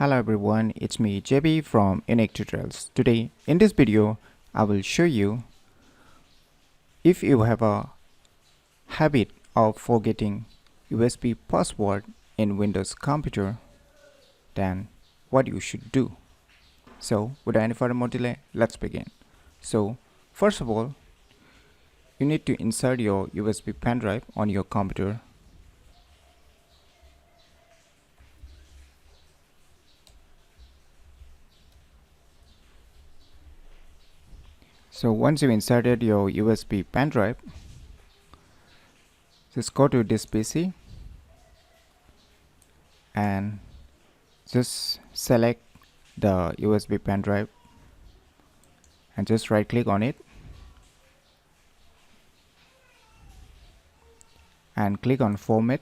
Hello everyone, it's me JB from UniqueTutorials. Today in this video I will show you if you have a habit of forgetting USB password in Windows computer, then what you should do. So without any further more delay, let's begin. So first of all, you need to insert your USB pendrive on your computer. So once you inserted your USB pendrive, just go to this PC and just select the USB pendrive and just right click on it and click on format.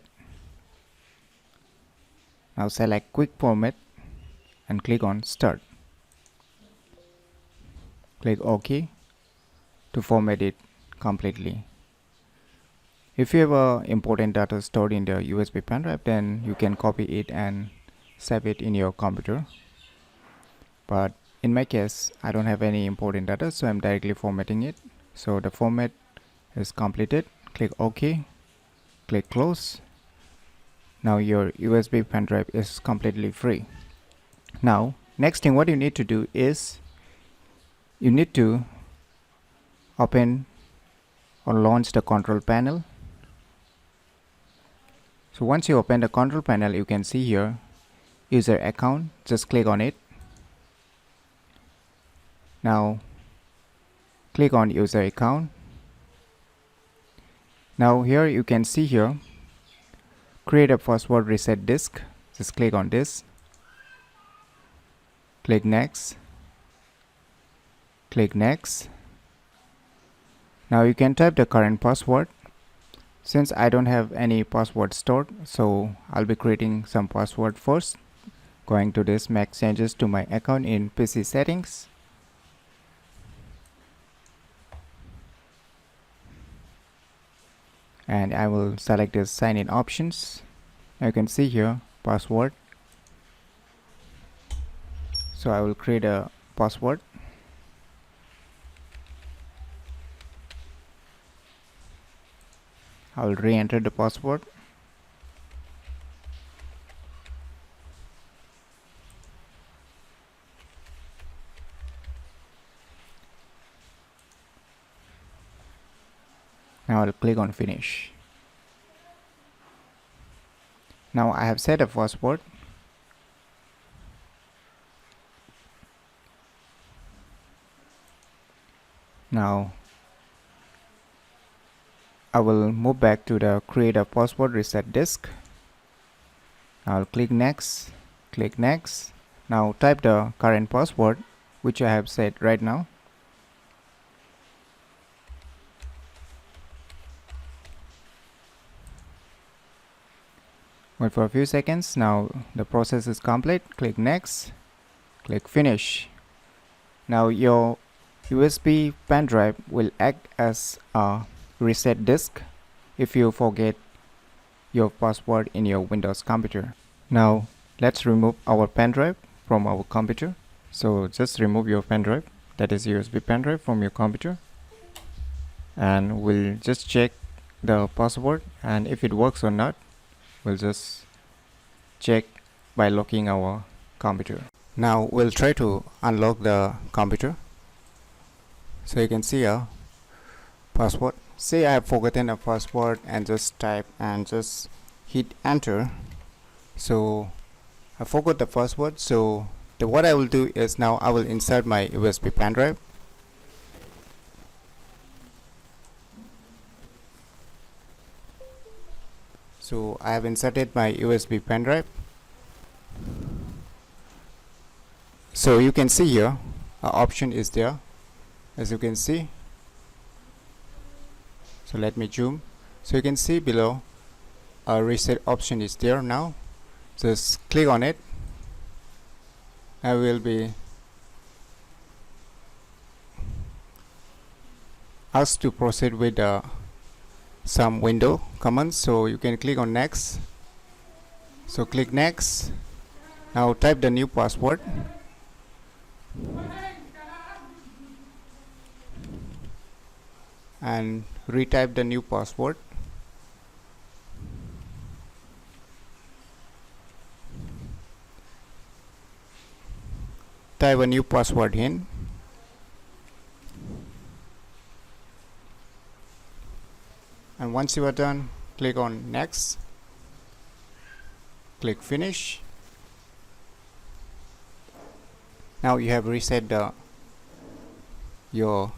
Now select quick format and click on start. Click OK to format it completely. If you have important data stored in the USB pendrive, then you can copy it and save it in your computer. But in my case, I don't have any important data, so I'm directly formatting it. So the format is completed. Click OK. Click close. Now your USB pendrive is completely free. Now, next thing what you need to do is you need to open or launch the control panel. So once you open the control panel, you can see here user account. Just click on it. Now click on user account. Now here you can see here create a password reset disk. Just click on this. Click next. Click next. Now you can type the current password. Since I don't have any password stored, so I'll be creating some password first. Going to this, make changes to my account in PC settings. And I will select this sign in options. Now you can see here password. So I will create a password. I will re-enter the password. Now I'll click on finish. Now I have set a password. Now I will move back to the create a password reset disk. I'll click next, click next. Now type the current password which I have set right now. Wait for a few seconds. Now the process is complete. Click next, click finish. Now your USB pendrive will act as a reset disk if you forget your password in your Windows computer. Now let's remove our pendrive from our computer. So just remove your pendrive, that is USB pendrive, from your computer, and we'll just check the password, and if it works or not, we'll just check by locking our computer. Now we'll try to unlock the computer. So you can see a password. Say I have forgotten a password and just type and just hit enter. So I forgot the password. So what I will do is now I will insert my USB pendrive. So I have inserted my USB pendrive. So you can see here an option is there, as you can see. So let me zoom. So you can see below a reset option is there now. Just click on it. I will be asked to proceed with some window commands. So you can click on next. So click next. Now type the new password and retype the new password. Type a new password in and once you are done, click on next, click finish. Now you have reset your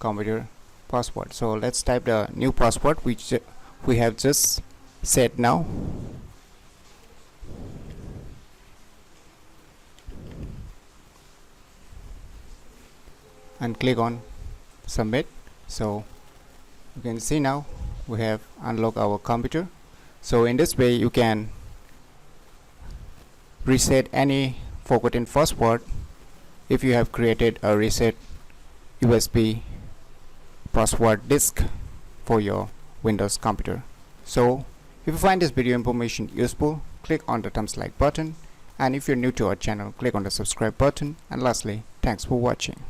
computer password. So let's type the new password which we have just set now. And click on submit. So you can see now we have unlocked our computer. So in this way you can reset any forgotten password if you have created a reset USB password disk for your Windows computer. So if you find this video information useful, click on the thumbs like button, and if you're new to our channel, click on the subscribe button, and lastly, thanks for watching.